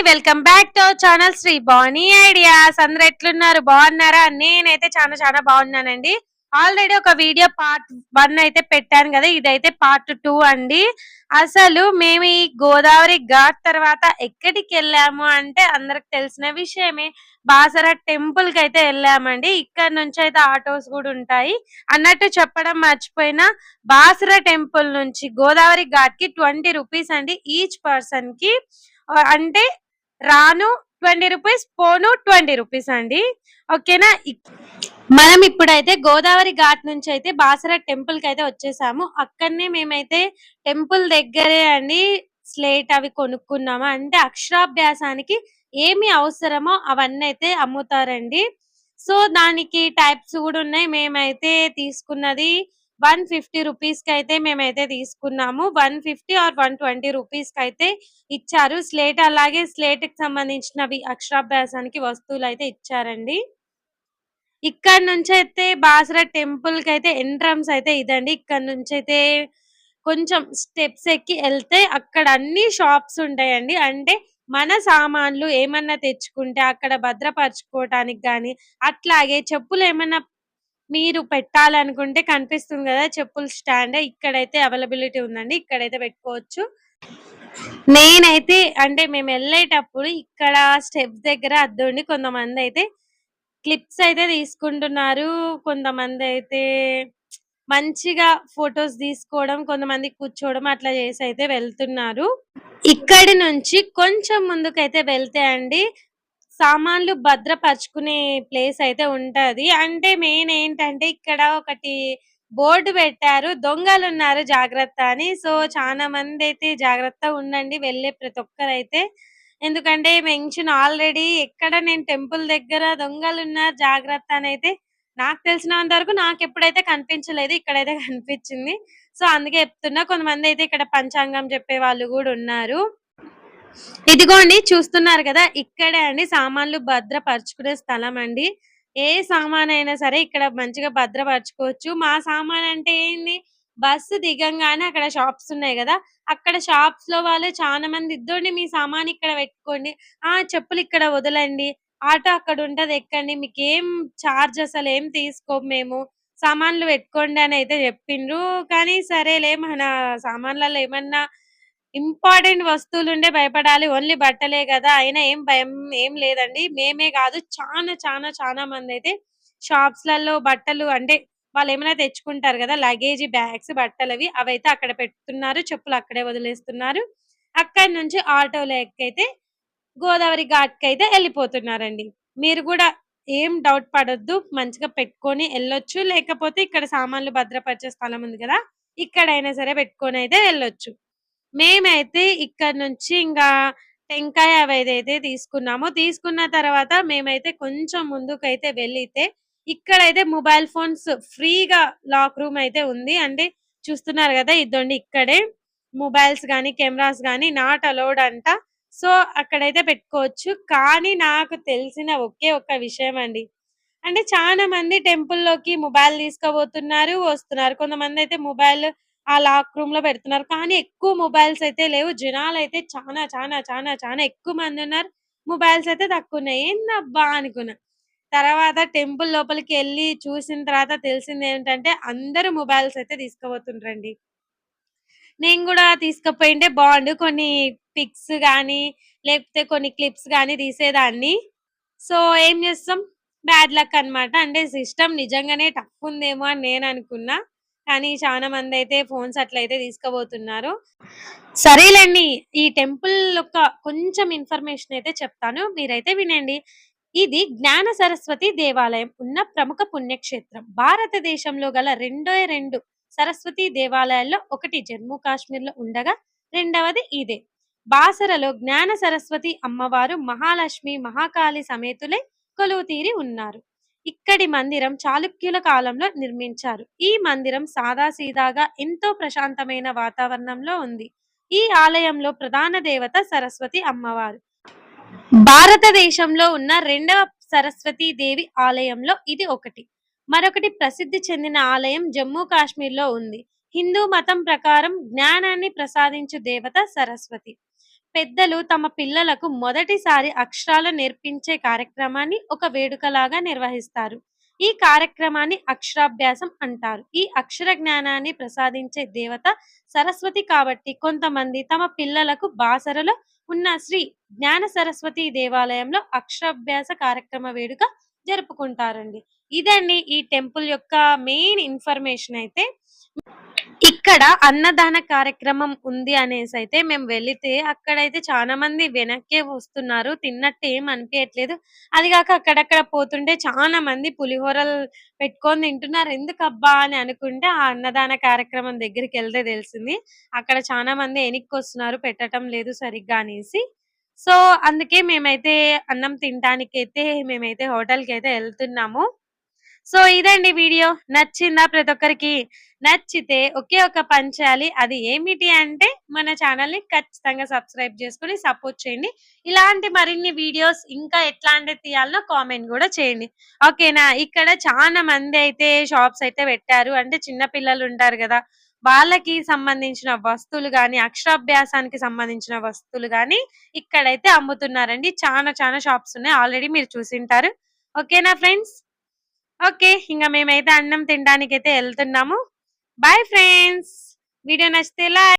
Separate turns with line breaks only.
Welcome back to our channel Sri Bani ideas. అందరు ఎట్లున్నారు, బాగున్నారా? నేనైతే చాలా చాలా బాగున్నానండి. ఆల్రెడీ ఒక వీడియో పార్ట్ 1 అయితే పెట్టాను కదా, ఇదైతే పార్ట్ 2 అండి. అసలు మేము ఈ గోదావరి ఘాట్ తర్వాత ఎక్కడికి వెళ్ళాము అంటే అందరికి తెలిసిన విషయమే, బాసర టెంపుల్ కి అయితే వెళ్ళామండి. ఇక్కడ నుంచి అయితే ఆటోస్ కూడా ఉంటాయి. అన్నట్టు చెప్పడం మర్చిపోయినా, బాసర టెంపుల్ నుంచి గోదావరి ఘాట్ కి 20 రూపీస్ అండి ఈచ్ పర్సన్ కి. అంటే రాను 20 రూపీస్, పోను 20 రూపీస్ అండి. ఓకేనా? మనం ఇప్పుడైతే గోదావరి ఘాట్ నుంచి అయితే బాసర టెంపుల్ కి అయితే వచ్చేసాము. అక్కడనే మేమైతే టెంపుల్ దగ్గరే అండి స్లేట్ అవి కొనుక్కున్నాము. అంటే అక్షరాభ్యాసానికి ఏమి అవసరమో అవన్నీ అయితే అమ్ముతారండి. సో దానికి టైప్స్ కూడా ఉన్నాయి. మేమైతే తీసుకున్నది 150 రూపీస్ కి అయితే మేమైతే తీసుకున్నాము. 150 ఆర్ 120 రూపీస్ కి అయితే ఇచ్చారు స్లేట్. అలాగే స్లేట్ కి సంబంధించినవి అక్షరాభ్యాసానికి వస్తువులు అయితే ఇచ్చారండి. ఇక్కడ నుంచి అయితే బాసర టెంపుల్ కి అయితే ఎంట్రన్స్ అయితే ఇదండి. ఇక్కడ నుంచి అయితే కొంచెం స్టెప్స్ ఎక్కి వెళ్తే అక్కడ అన్ని షాప్స్ ఉంటాయండి. అంటే మన సామాన్లు ఏమన్నా తెచ్చుకుంటే అక్కడ భద్రపరచుకోవటానికి గాని, అట్లాగే చెప్పులు ఏమన్నా మీరు పెట్టాలనుకుంటే కనిపిస్తుంది కదా చెప్పుల స్టాండ్, ఇక్కడైతే అవైలబిలిటీ ఉందండి. ఇక్కడైతే పెట్టుకోవచ్చు. నేనైతే అంటే మేము వెళ్ళేటప్పుడు ఇక్కడ స్టెప్స్ దగ్గర అద్దండి కొంతమంది అయితే క్లిప్స్ అయితే తీసుకుంటున్నారు. కొంతమంది అయితే మంచిగా ఫొటోస్ తీసుకోవడం, కొంతమంది కూర్చోవడం అట్లా చేసి అయితే వెళ్తున్నారు. ఇక్కడి నుంచి కొంచెం ముందుకైతే వెళ్తే అండి సామాన్లు భద్రపరుచుకునే ప్లేస్ అయితే ఉంటది. అంటే మెయిన్ ఏంటంటే ఇక్కడ ఒకటి బోర్డు పెట్టారు, దొంగలు ఉన్నారు జాగ్రత్త అని. సో చాలా మంది అయితే జాగ్రత్తగా ఉండండి వెళ్ళే ప్రతి ఒక్కరైతే. ఎందుకంటే మెన్షన్ ఆల్రెడీ ఎక్కడ నేను టెంపుల్ దగ్గర దొంగలు ఉన్నారు జాగ్రత్త అని అయితే నాకు తెలిసినంత వరకు నాకు ఎప్పుడైతే కనిపించలేదు, ఇక్కడైతే కనిపించింది. సో అందుకే చెప్తున్నా. కొంతమంది అయితే ఇక్కడ పంచాంగం చెప్పే వాళ్ళు కూడా ఉన్నారు. ఇదిగోండి చూస్తున్నారు కదా, ఇక్కడే అండి సామాన్లు భద్రపరుచుకునే స్థలం అండి. ఏ సామాన్ అయినా సరే ఇక్కడ మంచిగా భద్రపరచుకోవచ్చు. మా సామాన్ అంటే ఏంది, బస్సు దిగంగానే అక్కడ షాప్స్ ఉన్నాయి కదా, అక్కడ షాప్స్ లో వాళ్ళు చాలా మంది ఇద్దోండి మీ సామాన్ ఇక్కడ పెట్టుకోండి, చెప్పులు ఇక్కడ వదలండి, ఆటో అక్కడ ఉంటది ఎక్కండి, మీకు ఏం చార్జ్ అసలు ఏం తీసుకోము మేము, సామాన్లు పెట్టుకోండి అని అయితే చెప్పిండ్రు. కానీ సరేలే, మన సామాన్లలో ఏమన్నా ఇంపార్టెంట్ వస్తువులు ఉండే భయపడాలి, ఓన్లీ బట్టలే కదా, అయినా ఏం భయం ఏం లేదండి. మేమే కాదు చాలా చాలా చాలా మంది అయితే షాప్స్ లలో బట్టలు అంటే వాళ్ళు ఏమైనా తెచ్చుకుంటారు కదా లగేజ్ బ్యాగ్స్ బట్టలవి, అవైతే అక్కడ పెడుతున్నారు, చెప్పులు అక్కడే వదిలేస్తున్నారు. అక్కడి నుంచి ఆటోలో ఎక్కైతే గోదావరి ఘాట్ కి అయితే వెళ్ళిపోతున్నారండి. మీరు కూడా ఏం డౌట్ పడొద్దు, మంచిగా పెట్టుకొని వెళ్ళొచ్చు. లేకపోతే ఇక్కడ సామాన్లు భద్రపరిచే స్థలం ఉంది కదా, ఇక్కడైనా సరే పెట్టుకొని అయితే వెళ్ళొచ్చు. మేమైతే ఇక్కడ నుంచి ఇంకా టెంకాయ అవి ఏదైతే తీసుకున్నామో, తీసుకున్న తర్వాత మేమైతే కొంచెం ముందుకైతే వెళ్ళితే ఇక్కడైతే మొబైల్ ఫోన్స్ ఫ్రీగా లాక్ రూమ్ అయితే ఉంది. అంటే చూస్తున్నారు కదా, ఇదండి ఇక్కడే మొబైల్స్ గానీ కెమెరాస్ గానీ నాట్ అలౌడ్ అంట. సో అక్కడైతే పెట్టుకోవచ్చు. కానీ నాకు తెలిసిన ఒకే ఒక్క విషయం అండి, అంటే చాలా మంది టెంపుల్ లోకి మొబైల్ తీసుకుపోతున్నారు వస్తున్నారు. కొంతమంది అయితే మొబైల్ ఆ లాక్ రూమ్ లో పెడుతున్నారు. కానీ ఎక్కువ మొబైల్స్ అయితే లేవు. జనాలు అయితే చాలా చాలా చాలా చాలా ఎక్కువ మంది ఉన్నారు, మొబైల్స్ అయితే తక్కువ ఉన్నాయి. ఏందబ్బా అనుకున్నా. తర్వాత టెంపుల్ లోపలికి వెళ్ళి చూసిన తర్వాత తెలిసింది ఏంటంటే అందరూ మొబైల్స్ అయితే తీసుకుపోతుండ్రండి. నేను కూడా తీసుకుపోయింటే బాగుండు, కొన్ని పిక్స్ గానీ లేకపోతే కొన్ని క్లిప్స్ గానీ తీసేదాన్ని. సో ఏం చేస్తాం, బ్యాడ్ లక్ అన్నమాట. అంటే సిస్టమ్ నిజంగానే టఫ్ ఉందేమో అని నేను అనుకున్నా. కానీ చాలా మంది అయితే ఫోన్స్ అట్లయితే తీసుకుపోతున్నారు. సరేలేండి, ఈ టెంపుల్ యొక్క కొంచెం ఇన్ఫర్మేషన్ అయితే చెప్తాను, మీరైతే వినండి. ఇది జ్ఞాన సరస్వతి దేవాలయం ఉన్న ప్రముఖ పుణ్యక్షేత్రం. భారతదేశంలో గల రెండు సరస్వతి దేవాలయాల్లో ఒకటి జమ్మూ కాశ్మీర్ లో ఉండగా రెండవది ఇదే. బాసరలో జ్ఞాన సరస్వతి అమ్మవారు మహాలక్ష్మి మహాకాళి సమేతులై కొలువుతీరి ఉన్నారు. ఇక్కడి మందిరం చాళుక్యుల కాలంలో నిర్మించారు. ఈ మందిరం సాదాసీదాగా ఎంతో ప్రశాంతమైన వాతావరణంలో ఉంది. ఈ ఆలయంలో ప్రధాన దేవత సరస్వతి అమ్మవారు. భారతదేశంలో ఉన్న రెండవ సరస్వతి దేవి ఆలయంలో ఇది ఒకటి. మరొకటి ప్రసిద్ధి చెందిన ఆలయం జమ్మూ కాశ్మీర్ లో ఉంది. హిందూ మతం ప్రకారం జ్ఞానాన్ని ప్రసాదించు దేవత సరస్వతి. పెద్దలు తమ పిల్లలకు మొదటిసారి అక్షరాలు నేర్పించే కార్యక్రమాన్ని ఒక వేడుకలాగా నిర్వహిస్తారు. ఈ కార్యక్రమాన్ని అక్షరాభ్యాసం అంటారు. ఈ అక్షర జ్ఞానాన్ని ప్రసాదించే దేవత సరస్వతి కాబట్టి కొంతమంది తమ పిల్లలకు బాసరలో ఉన్న శ్రీ జ్ఞాన సరస్వతి దేవాలయంలో అక్షరాభ్యాస కార్యక్రమ వేడుక జరుపుకుంటారండి. ఇదండి ఈ టెంపుల్ యొక్క మెయిన్ ఇన్ఫర్మేషన్ అయితే. ఇక్కడ అన్నదాన కార్యక్రమం ఉంది అనేసైతే మేము వెళితే అక్కడైతే చాలా మంది వెనక్కే వస్తున్నారు. తిన్నట్టు ఏం అనిపియట్లేదు. అది గాక అక్కడక్కడ పోతుంటే చాలా మంది పులిహోరలు పెట్టుకొని తింటున్నారు. ఎందుకబ్బా అని అనుకుంటే ఆ అన్నదాన కార్యక్రమం దగ్గరికెళ్తే తెలిసింది. అక్కడ చాలా మంది ఎనిక్కొస్తున్నారు పెట్టటం లేదు సరిగ్గా అనేసి. సో, అందుకే మేమైతే అన్నం తినటానికైతే మేమైతే హోటల్‌కైతే ఎళ్తున్నాము. సో ఇదండి వీడియో. నచ్చిందా ప్రతి ఒక్కరికి? నచ్చితే ఒకే ఒక పని చేయాలి. అది ఏమిటి అంటే మన ఛానల్‌ని ఖచ్చితంగా సబ్స్క్రైబ్ చేసుకొని సపోర్ట్ చేయండి. ఇలాంటి మరిన్ని వీడియోస్ ఇంకా ఎట్లాంటివి తీయాలో కామెంట్ గూడా చేయండి. ఓకేనా? ఇక్కడ చాలా మంది అయితే షాప్స్ అయితే పెట్టారు. అంటే చిన్న పిల్లలు ఉంటారు గదా! వాళ్ళకి సంబంధించిన వస్తువులు గాని, అక్షరాభ్యాసానికి సంబంధించిన వస్తువులు గాని ఇక్కడైతే అమ్ముతున్నారండి. చాలా షాప్స్ ఉన్నాయి. ఆల్రెడీ మీరు చూసింటారు. ఓకేనా ఫ్రెండ్స్? ఓకే. ఇంగ మేమైతే అన్నం తినడానికైతే ఎళ్తున్నాము. Bye friends. వీడియో నచ్చితే